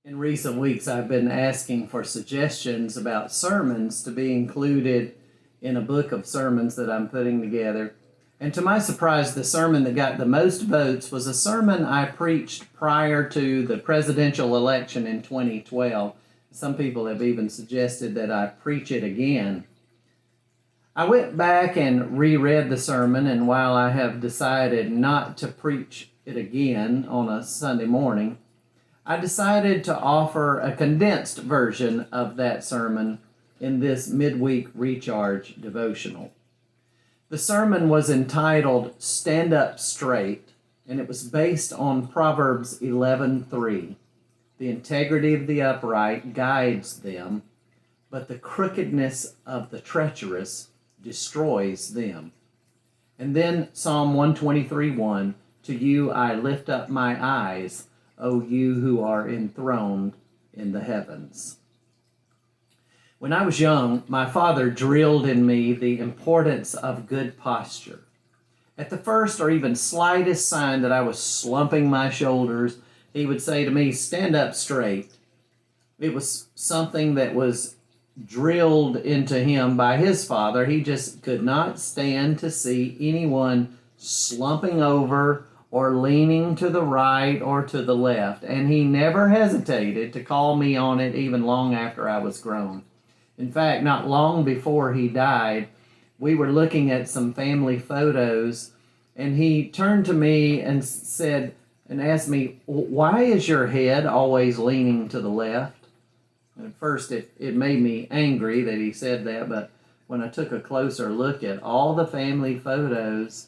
In recent weeks, I've been asking for suggestions about sermons to be included in a book of sermons that I'm putting together. And to my surprise, the sermon that got the most votes was a sermon I preached prior to the presidential election in 2012. Some people have even suggested that I preach it again. I went back and reread the sermon, and while I have decided not to preach it again on a Sunday morning, I decided to offer a condensed version of that sermon in this midweek recharge devotional. The sermon was entitled Stand Up Straight, and it was based on Proverbs 11:3. The integrity of the upright guides them, but the crookedness of the treacherous destroys them. And then Psalm 123:1, To you I lift up my eyes, O you who are enthroned in the heavens. When I was young, my father drilled in me the importance of good posture. At the first or even slightest sign that I was slumping my shoulders, he would say to me, stand up straight. It was something that was drilled into him by his father. He just could not stand to see anyone slumping over or leaning to the right or to the left. And he never hesitated to call me on it even long after I was grown. In fact, not long before he died, we were looking at some family photos, and he turned to me and asked me, why is your head always leaning to the left? And at first it made me angry that he said that, but when I took a closer look at all the family photos,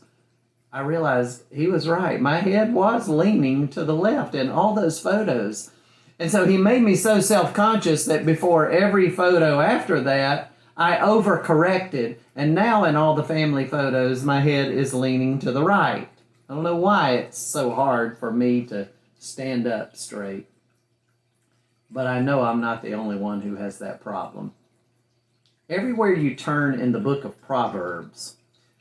I realized he was right. My head was leaning to the left in all those photos. And so he made me so self-conscious that before every photo after that, I overcorrected. And now in all the family photos, my head is leaning to the right. I don't know why it's so hard for me to stand up straight. But I know I'm not the only one who has that problem. Everywhere you turn in the book of Proverbs,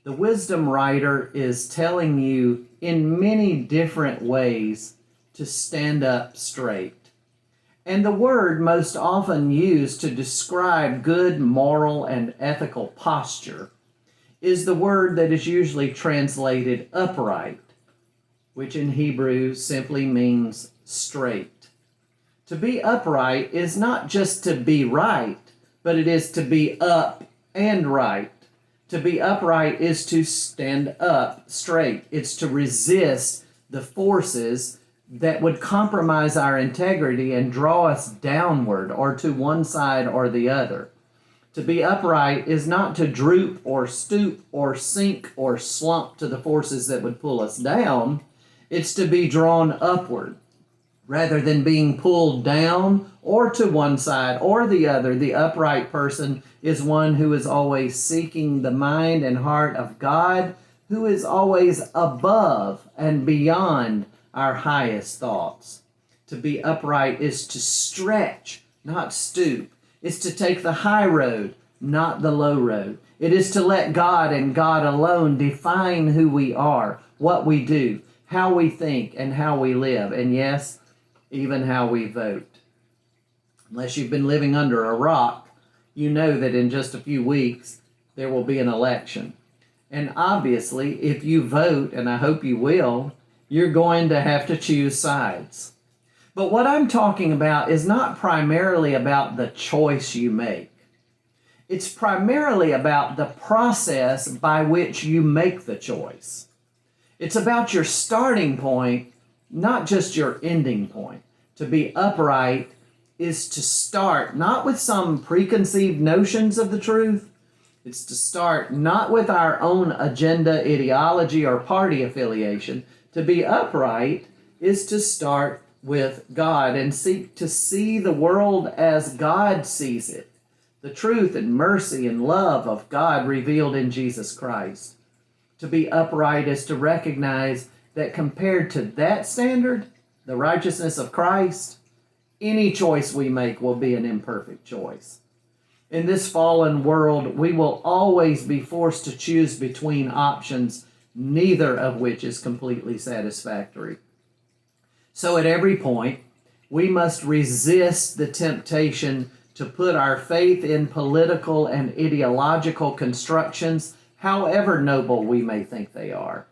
the wisdom writer is telling you in many different ways to stand up straight. And the word most often used to describe good moral and ethical posture is the word that is usually translated upright, which in Hebrew simply means straight. To be upright is not just to be right, but it is to be up and right. To be upright is to stand up straight. It's to resist the forces that would compromise our integrity and draw us downward or to one side or the other. To be upright is not to droop or stoop or sink or slump to the forces that would pull us down. It's to be drawn upward. Rather than being pulled down or to one side or the other, the upright person is one who is always seeking the mind and heart of God, who is always above and beyond our highest thoughts. To be upright is to stretch, not stoop. It's to take the high road, not the low road. It is to let God and God alone define who we are, what we do, how we think, and how we live. And yes, even how we vote. Unless you've been living under a rock, you know that in just a few weeks there will be an election. And obviously, if you vote, and I hope you will, you're going to have to choose sides. But what I'm talking about is not primarily about the choice you make. It's primarily about the process by which you make the choice. It's about your starting point, not just your ending point. To be upright is to start not with some preconceived notions of the truth. It's to start not with our own agenda, ideology, or party affiliation. To be upright is to start with God and seek to see the world as God sees it. The truth and mercy and love of God revealed in Jesus Christ. To be upright is to recognize that compared to that standard, the righteousness of Christ, any choice we make will be an imperfect choice. In this fallen world, we will always be forced to choose between options, neither of which is completely satisfactory. So at every point, We must resist the temptation to put our faith in political and ideological constructions, however noble we may think they are.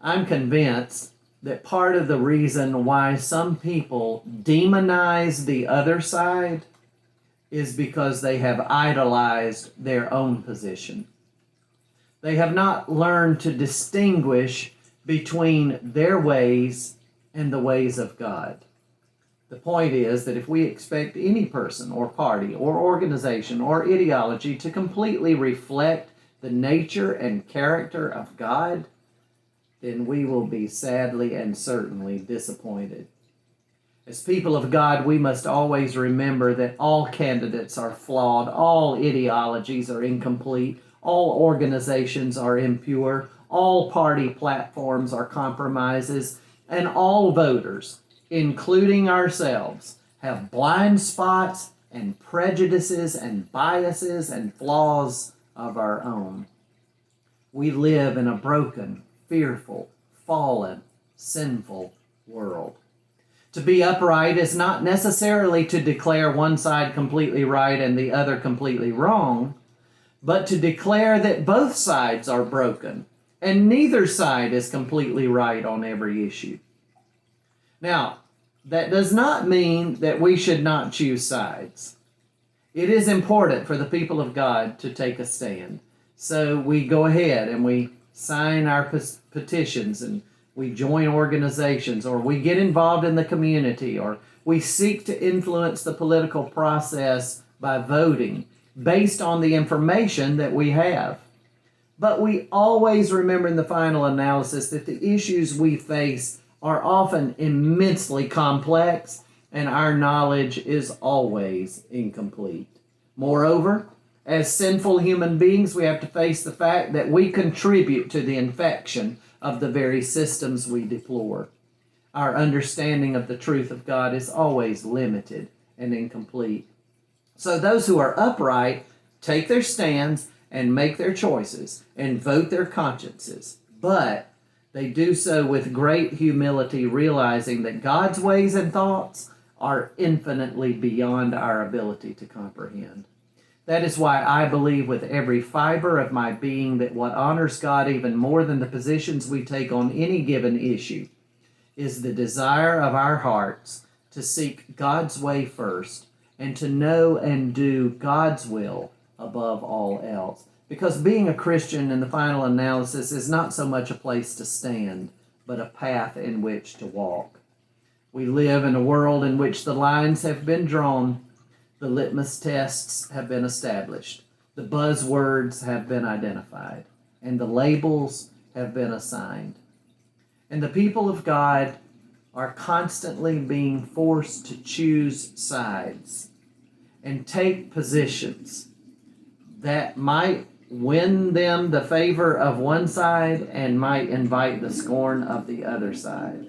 I'm convinced that part of the reason why some people demonize the other side is because they have idolized their own position. They have not learned to distinguish between their ways and the ways of God. The point is that if we expect any person or party or organization or ideology to completely reflect the nature and character of God, then we will be sadly and certainly disappointed. As people of God, we must always remember that all candidates are flawed, all ideologies are incomplete, all organizations are impure, all party platforms are compromises, and all voters, including ourselves, have blind spots and prejudices and biases and flaws of our own. We live in a broken, fearful, fallen, sinful world. To be upright is not necessarily to declare one side completely right and the other completely wrong, but to declare that both sides are broken and neither side is completely right on every issue. Now, that does not mean that we should not choose sides. It is important for the people of God to take a stand. So we go ahead and we sign our petitions and we join organizations, or we get involved in the community, or we seek to influence the political process by voting based on the information that we have. But we always remember in the final analysis that the issues we face are often immensely complex and our knowledge is always incomplete. Moreover, as sinful human beings, we have to face the fact that we contribute to the infection of the very systems we deplore. Our understanding of the truth of God is always limited and incomplete. So those who are upright take their stands and make their choices and vote their consciences. But they do so with great humility, realizing that God's ways and thoughts are infinitely beyond our ability to comprehend. That is why I believe with every fiber of my being that what honors God even more than the positions we take on any given issue is the desire of our hearts to seek God's way first and to know and do God's will above all else. Because being a Christian in the final analysis is not so much a place to stand, but a path in which to walk. We live in a world in which the lines have been drawn, the litmus tests have been established, the buzzwords have been identified, and the labels have been assigned. And the people of God are constantly being forced to choose sides and take positions that might win them the favor of one side and might invite the scorn of the other side.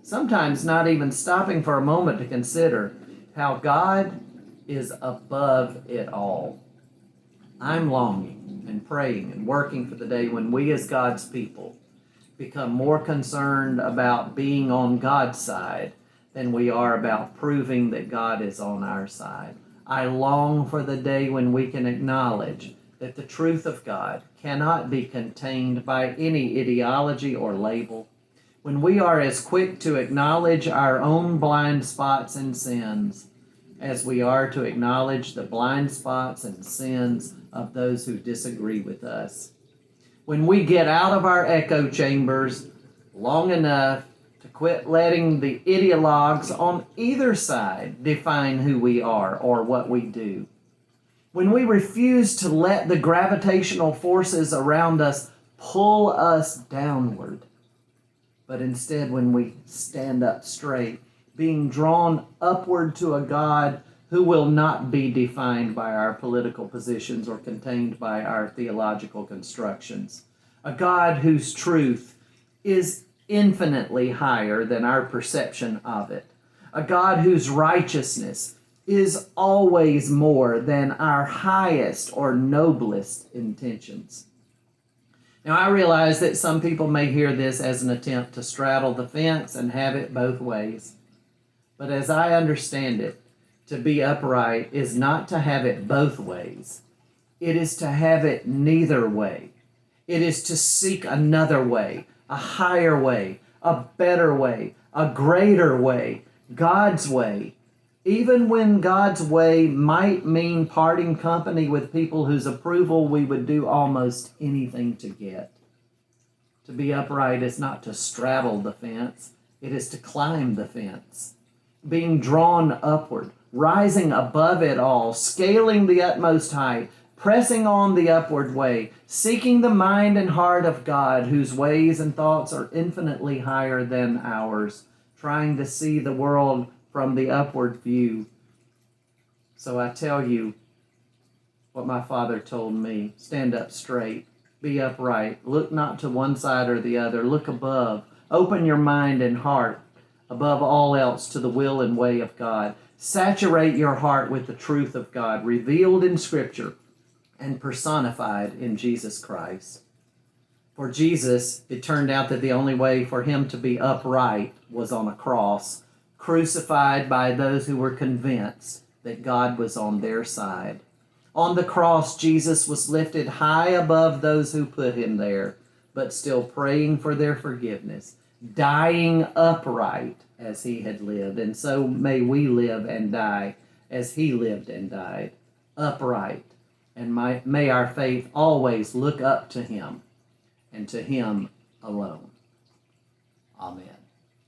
Sometimes not even stopping for a moment to consider how God is above it all. I'm longing and praying and working for the day when we as God's people become more concerned about being on God's side than we are about proving that God is on our side. I long for the day when we can acknowledge that the truth of God cannot be contained by any ideology or label, when we are as quick to acknowledge our own blind spots and sins as we are to acknowledge the blind spots and sins of those who disagree with us. When we get out of our echo chambers long enough to quit letting the ideologues on either side define who we are or what we do. When we refuse to let the gravitational forces around us pull us downward, but instead when we stand up straight, being drawn upward to a God who will not be defined by our political positions or contained by our theological constructions. A God whose truth is infinitely higher than our perception of it. A God whose righteousness is always more than our highest or noblest intentions. Now, I realize that some people may hear this as an attempt to straddle the fence and have it both ways. But as I understand it, to be upright is not to have it both ways. It is to have it neither way. It is to seek another way, a higher way, a better way, a greater way, God's way. Even when God's way might mean parting company with people whose approval we would do almost anything to get. To be upright is not to straddle the fence. It is to climb the fence, being drawn upward, rising above it all, scaling the utmost height, pressing on the upward way, seeking the mind and heart of God, whose ways and thoughts are infinitely higher than ours, trying to see the world from the upward view. So I tell you what my Father told me: stand up straight, be upright, look not to one side or the other, look above, open your mind and heart above all else to the will and way of God. Saturate your heart with the truth of God, revealed in Scripture and personified in Jesus Christ. For Jesus, it turned out that the only way for him to be upright was on a cross, crucified by those who were convinced that God was on their side. On the cross, Jesus was lifted high above those who put him there, but still praying for their forgiveness, dying upright as he had lived. And so may we live and die as he lived and died, upright. And may our faith always look up to him and to him alone. Amen.